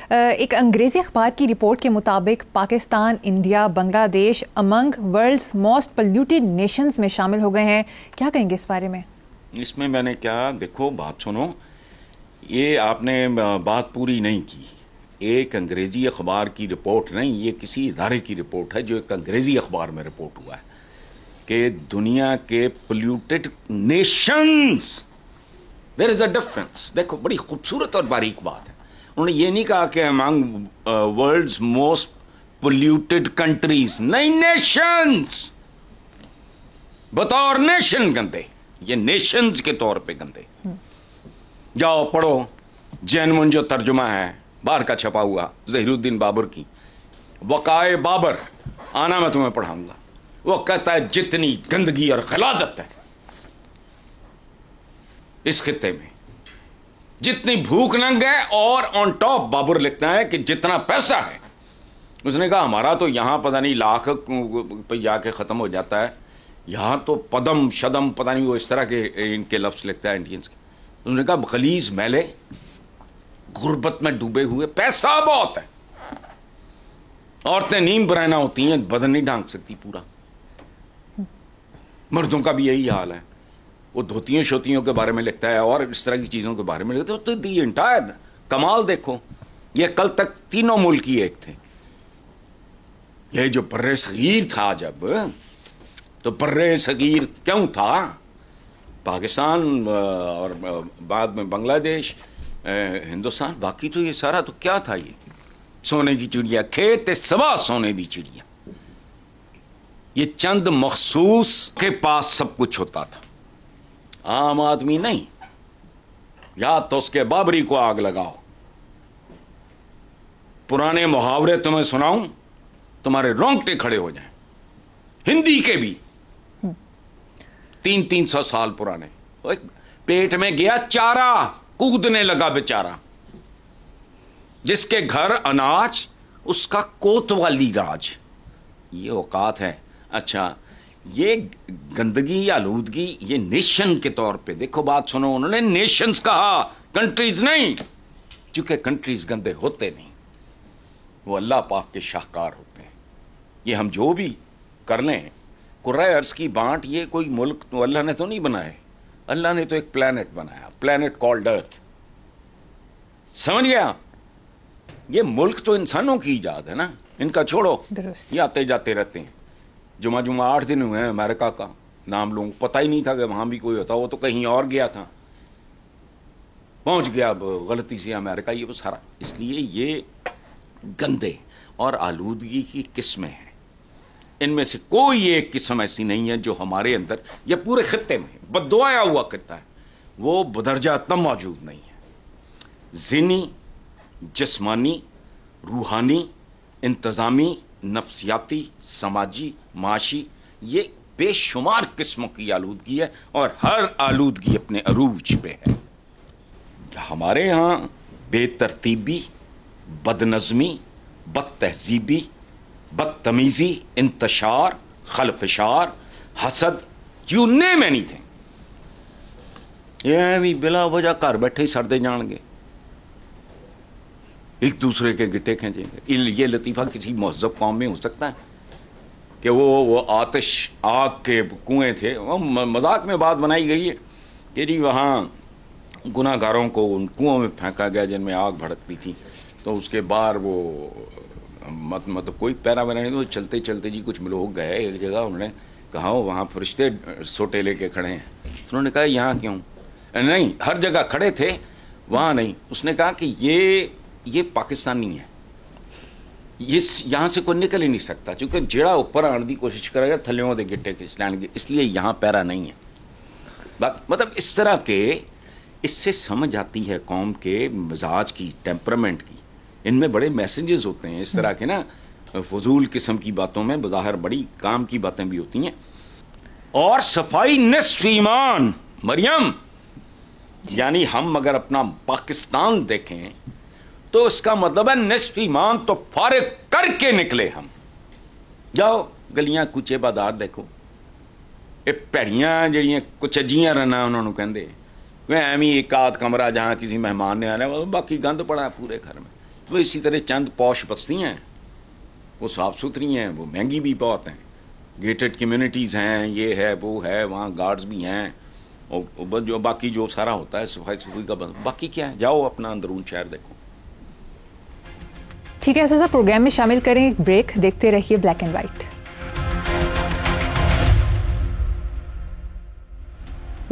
ایک انگریزی اخبار کی رپورٹ کے مطابق پاکستان، انڈیا، بنگلہ دیش امنگ ورلڈز موسٹ پلیوٹیڈ نیشنز میں شامل ہو گئے ہیں. کیا کہیں گے اس بارے میں؟ اس میں نے کیا دیکھو بات سنو، یہ آپ نے بات پوری نہیں کی. ایک انگریزی اخبار کی رپورٹ نہیں، یہ کسی ادارے کی رپورٹ ہے جو ایک انگریزی اخبار میں رپورٹ ہوا ہے کہ دنیا کے polluted nations there is a difference. دیکھو بڑی خوبصورت اور باریک بات ہے. انہوں نے یہ نہیں کہا کہ among world's most polluted countries, نہیں، نیشنز. بطور نیشن گندے، یہ نیشنز کے طور پہ گندے. جاؤ پڑھو جین جو ترجمہ ہے باہر کا چھپا ہوا ظہیر الدین بابر کی وقائع بابر، آنا میں تمہیں پڑھاؤں گا. وہ کہتا ہے جتنی گندگی اور غلاظت ہے اس خطے میں، جتنی بھوک ننگ ہے، اور آن ٹاپ بابر لکھتا ہے کہ جتنا پیسہ ہے. اس نے کہا ہمارا تو یہاں پتہ نہیں لاکھ پہ جا کے ختم ہو جاتا ہے، یہاں تو پدم شدم پتہ نہیں وہ اس طرح کے ان کے لفظ لکھتا ہے انڈینز کے. اس نے کہا غلیظ میلے، غربت میں ڈوبے ہوئے، پیسہ بہت ہے، عورتیں نیم برہنہ ہوتی ہیں، بدن نہیں ڈھانک سکتی پورا. مردوں کا بھی یہی حال ہے. وہ دھوتیوں شوتیوں کے بارے میں لکھتا ہے اور اس طرح کی چیزوں کے بارے میں لکھتا ہے. تو دی انٹائر کمال دیکھو، یہ کل تک تینوں ملک ہی ایک تھے. یہ جو بر صغیر تھا، جب تو بر صغیر کیوں تھا؟ پاکستان اور بعد میں بنگلہ دیش، ہندوستان، باقی تو یہ سارا تو کیا تھا؟ یہ سونے کی چڑیا، کھیت سوا سونے دی چڑیا. یہ چند مخصوص کے پاس سب کچھ ہوتا تھا، عام آدمی نہیں. یا تو اس کے بابری کو آگ لگاؤ. پرانے محاورے تمہیں سناؤں، تمہارے رونگٹے کھڑے ہو جائیں، ہندی کے بھی 300 سال پرانے. پیٹ میں گیا چارہ، کودنے لگا بیچارہ. جس کے گھر اناج، اس کا کوتوالی راج. یہ اوقات ہے. اچھا، یہ گندگی، آلودگی، یہ نیشن کے طور پہ دیکھو. بات سنو، انہوں نے نیشنز کہا، کنٹریز نہیں، چونکہ کنٹریز گندے ہوتے نہیں، وہ اللہ پاک کے شاہکار ہوتے ہیں. یہ ہم جو بھی کر لیں، کرۂ ارض کی بانٹ، یہ کوئی ملک تو اللہ نے تو نہیں بنائے. اللہ نے تو ایک پلانٹ بنایا، پلانٹ کالڈ ارتھ. سمجھ گیا؟ یہ ملک تو انسانوں کی ایجاد ہے نا، ان کا چھوڑو، یہ آتے جاتے رہتے ہیں. جمعہ 8 دن ہوئے ہیں امریکہ کا نام لوں، پتہ ہی نہیں تھا کہ وہاں بھی کوئی ہوتا. وہ تو کہیں اور گیا تھا، پہنچ گیا غلطی سے امریکہ. یہ وہ سارا، اس لیے یہ گندے اور آلودگی کی قسمیں ہیں. ان میں سے کوئی ایک قسم ایسی نہیں ہے جو ہمارے اندر یا پورے خطے میں بددعایا ہوا خطہ ہے، وہ بدرجہ تم موجود نہیں ہے. ذہنی، جسمانی، روحانی، انتظامی، نفسیاتی، سماجی، معاشی، یہ بے شمار قسموں کی آلودگی ہے، اور ہر آلودگی اپنے عروج پہ ہے. ہمارے ہاں بے ترتیبی، بد نظمی، بد تہذیبی، بدتمیزی، انتشار، خلفشار، حسد، یو نیم اینی تھنگ. یہ بھی بلا وجہ گھر بیٹھے ہی سڑتے جان گے، ایک دوسرے کے گٹے کھینچیں گے. یہ لطیفہ کسی مہذب قوم میں ہو سکتا ہے کہ وہ آتش آگ کے کنویں تھے. مذاق میں بات بنائی گئی ہے کہ جی وہاں گناہ گاروں کو ان کنووں میں پھینکا گیا جن میں آگ بھڑکتی تھی. تو اس کے بعد وہ مطلب کوئی پیرا ویرا نہیں، تو چلتے چلتے جی کچھ لوگ گئے ایک جگہ، انہوں نے کہا وہاں فرشتے سوٹے لے کے کھڑے ہیں. انہوں نے کہا یہاں کیوں؟ نہیں، ہر جگہ کھڑے تھے، وہاں نہیں. اس نے کہا کہ یہ پاکستانی ہے، یہاں سے کوئی نکل ہی نہیں سکتا، چونکہ جڑا اوپر آنے کی کوشش کرے گا تھلیوں دے گٹے کھچ لیں گے، اس لیے یہاں پیرا نہیں ہے. مطلب اس طرح کے، اس سے سمجھ آتی ہے قوم کے مزاج کی، ٹیمپرامنٹ کی. ان میں بڑے میسیجز ہوتے ہیں اس طرح کے نا، فضول قسم کی باتوں میں بظاہر بڑی کام کی باتیں بھی ہوتی ہیں. اور صفائی نصف ایمان مریم، یعنی ہم اگر اپنا پاکستان دیکھیں تو اس کا مطلب ہے نصف ایمان تو فارغ کر کے نکلے ہم. جاؤ گلیاں کوچے بازار دیکھو، یہ پیڑیاں جڑیاں کچجیاں رہنا انہوں نے کہندے، وہ ایویں ایک آدھ کمرہ جہاں کسی مہمان نے آنا، باقی گند پڑا ہے پورے گھر میں. تو اسی طرح چند پوش بستیاں ہیں، وہ صاف ستھری ہیں، وہ مہنگی بھی بہت ہیں، گیٹڈ کمیونٹیز ہیں، یہ ہے وہ ہے، وہاں گارڈز بھی ہیں، اور جو باقی جو سارا ہوتا ہے صفائی ستھرائی کا باقی کیا ہے، جاؤ اپنا اندرون شہر دیکھو. ٹھیک ہے ایسا صاحب، پروگرام میں شامل کریں ایک بریک، دیکھتے رہیے black and white.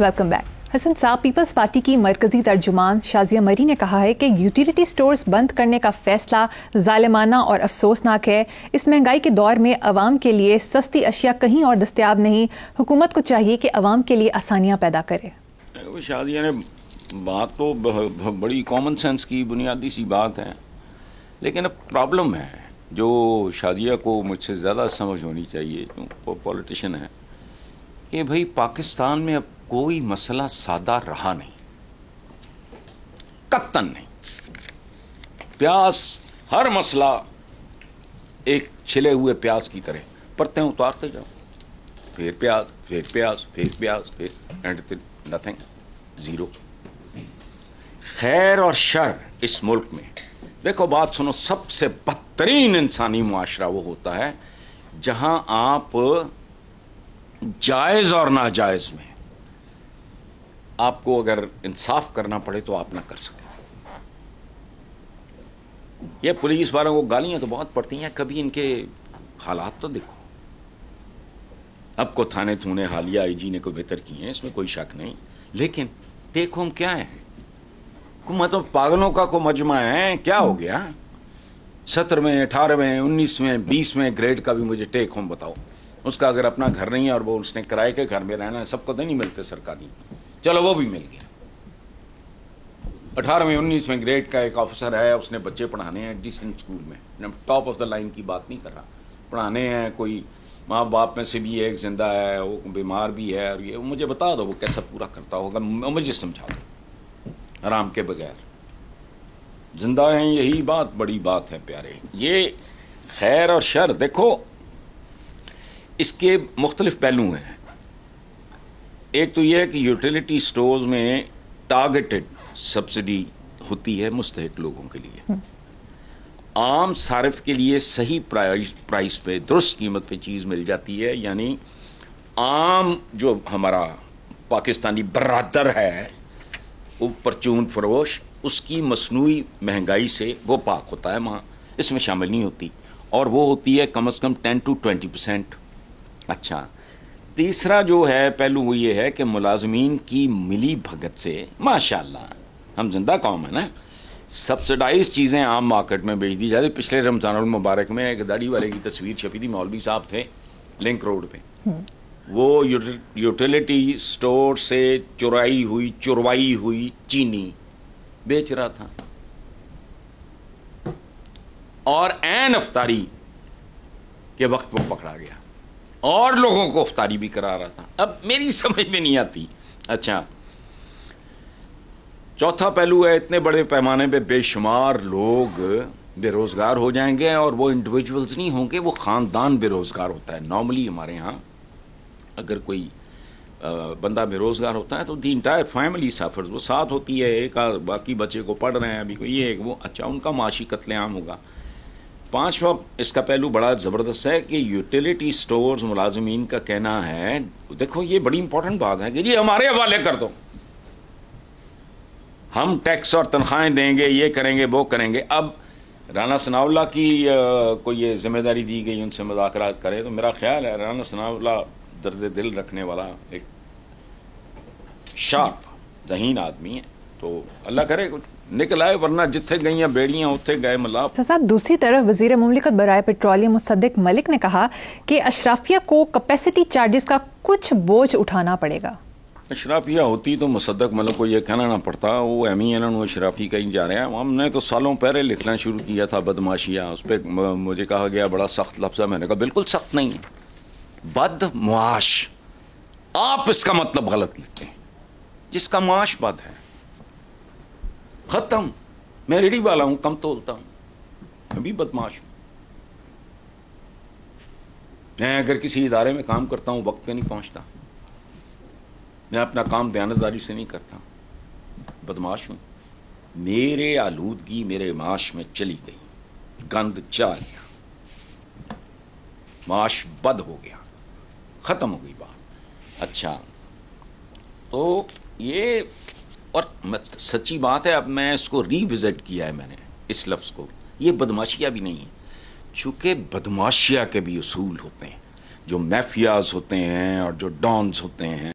Welcome back. Hassan Sahab, Peoples party کی مرکزی ترجمان شازیہ مری نے کہا ہے کہ یوٹیلیٹی سٹورز بند کرنے کا فیصلہ ظالمانہ اور افسوسناک ہے. اس مہنگائی کے دور میں عوام کے لیے سستی اشیاء کہیں اور دستیاب نہیں. حکومت کو چاہیے کہ عوام کے لیے آسانیاں پیدا کرے. شازیہ نے بات تو بڑی کامن سینس کی بنیادی سی بات ہے، لیکن اب پرابلم ہے جو شازیہ کو مجھ سے زیادہ سمجھ ہونی چاہیے، وہ پولیٹیشین ہے، کہ بھئی پاکستان میں اب کوئی مسئلہ سادہ رہا نہیں، قطعاً نہیں. پیاز، ہر مسئلہ ایک چھلے ہوئے پیاز کی طرح پرتیں اتارتے جاؤ، پھر پیاز، پھر پیاز، پھر پیاز، پھر اینڈ نتھنگ، زیرو. خیر اور شر اس ملک میں، دیکھو بات سنو، سب سے بدترین انسانی معاشرہ وہ ہوتا ہے جہاں آپ جائز اور ناجائز میں آپ کو اگر انصاف کرنا پڑے تو آپ نہ کر سکیں. یہ پولیس والوں کو گالیاں تو بہت پڑتی ہیں، کبھی ان کے حالات تو دیکھو. اب کو تھانے تھونے حالیہ آئی جی نے کوئی بہتر کیے ہیں، اس میں کوئی شک نہیں، لیکن ٹیک ہوم کیا ہے؟ مطلب پاگلوں کا کو مجمع ہے، کیا ہو گیا؟ 17ویں 18ویں 19ویں 20ویں گریڈ کا بھی مجھے ٹیک ہوم بتاؤ. اس کا اگر اپنا گھر نہیں ہے اور وہ اس نے کرائے کے گھر میں رہنا ہے، سب کو تو نہیں ملتے سرکاری، چلو وہ بھی مل گیا. 18ویں 19ویں گریڈ کا ایک آفیسر ہے، اس نے بچے پڑھانے ہیں ڈیسنٹ اسکول میں، ٹاپ آف دا لائن کی بات نہیں کر رہا، پڑھانے ہیں، کوئی ماں باپ میں سے بھی ایک زندہ ہے، وہ بیمار بھی ہے، اور یہ مجھے بتا دو وہ کیسا پورا کرتا ہوگا، مجھے سمجھا دو آرام کے بغیر. زندہ ہیں، یہی بات بڑی بات ہے پیارے. یہ خیر اور شر دیکھو، اس کے مختلف پہلو ہیں. ایک تو یہ ہے کہ یوٹیلیٹی سٹورز میں ٹارگیٹڈ سبسڈی ہوتی ہے مستحق لوگوں کے لیے، عام صارف کے لیے صحیح پرائس پہ، درست قیمت پہ چیز مل جاتی ہے. یعنی عام جو ہمارا پاکستانی برادر ہے وہ پرچون فروش، اس کی مصنوعی مہنگائی سے وہ پاک ہوتا ہے، وہاں اس میں شامل نہیں ہوتی، اور وہ ہوتی ہے کم از کم 10 to 20%. اچھا، تیسرا جو ہے پہلو وہ یہ ہے کہ ملازمین کی ملی بھگت سے ماشاءاللہ ہم زندہ قوم ہے نا، سبسڈائز چیزیں عام مارکیٹ میں بیچ دی جاتی. پچھلے رمضان المبارک میں ایک داڑھی والے کی تصویر چھپی تھی، مولوی صاحب تھے لنک روڈ پہ، وہ یوٹیلیٹی سٹور سے چروائی ہوئی چینی بیچ رہا تھا، اور عین افطاری کے وقت وہ پکڑا گیا، اور لوگوں کو افطاری بھی کرا رہا تھا. اب میری سمجھ میں نہیں آتی. اچھا، چوتھا پہلو ہے، اتنے بڑے پیمانے پہ بے شمار لوگ بے روزگار ہو جائیں گے، اور وہ انڈیویجولز نہیں ہوں گے، وہ خاندان بے روزگار ہوتا ہے. نارملی ہمارے ہاں اگر کوئی بندہ بے روزگار ہوتا ہے تو دی انٹائر فیملی سفرز، وہ ساتھ ہوتی ہے، ایک باقی بچے کو پڑھ رہے ہیں ابھی کوئی یہ وہ، اچھا ان کا معاشی قتل عام ہوگا. پانچواں اس کا پہلو بڑا زبردست ہے کہ یوٹیلیٹی سٹورز ملازمین کا کہنا ہے، دیکھو یہ بڑی امپورٹنٹ بات ہے کہ جی ہمارے حوالے کر دو، ہم ٹیکس اور تنخواہیں دیں گے، یہ کریں گے وہ کریں گے. اب رانا ثناء اللہ کی کوئی یہ ذمہ داری دی گئی ان سے مذاکرات کرے، تو میرا خیال ہے رانا ثناء اللہ درد دل رکھنے والا ایک شارپ ذہین آدمی ہے، تو اللہ کرے کچھ نکل آئے، ورنہ جتھے گئی ہیں بیڑیاں اتھے گئے ملاب. صاحب، دوسری طرف وزیر مملکت برائے پیٹرولیم مصدق ملک نے کہا کہ اشرافیہ کو کیپیسٹی چارجز کا کچھ بوجھ اٹھانا پڑے گا. اشرافیہ ہوتی تو مصدق ملک کو یہ کہنا نہ پڑتا، وہ ایم ای این اشرافی کہیں جا رہے ہیں. ہم نے تو سالوں پہلے لکھنا شروع کیا تھا بدماشیاں، اس پہ مجھے کہا گیا بڑا سخت لفظ ہے، میں نے کہا بالکل سخت نہیں ہے، بد معاش. آپ اس کا مطلب غلط لکھتے ہیں، جس کا معاش بد ہے، ختم. میں ریڑھی والا ہوں، کم تولتا ہوں، میں بھی بدماش ہوں. میں اگر کسی ادارے میں کام کرتا ہوں وقت پہ نہیں پہنچتا، میں اپنا کام دیانتداری سے نہیں کرتا، بدماش ہوں. میرے آلودگی میرے معاش میں چلی گئی, گند چا گیا, معاش بد ہو گیا, ختم ہو گئی بات. اچھا تو یہ, اور سچی بات ہے, اب میں اس کو ری وزٹ کیا ہے میں نے اس لفظ کو, یہ بدماشیہ بھی نہیں ہے, چونکہ بدماشیہ کے بھی اصول ہوتے ہیں, جو میفیاز ہوتے ہیں اور جو ڈانز ہوتے ہیں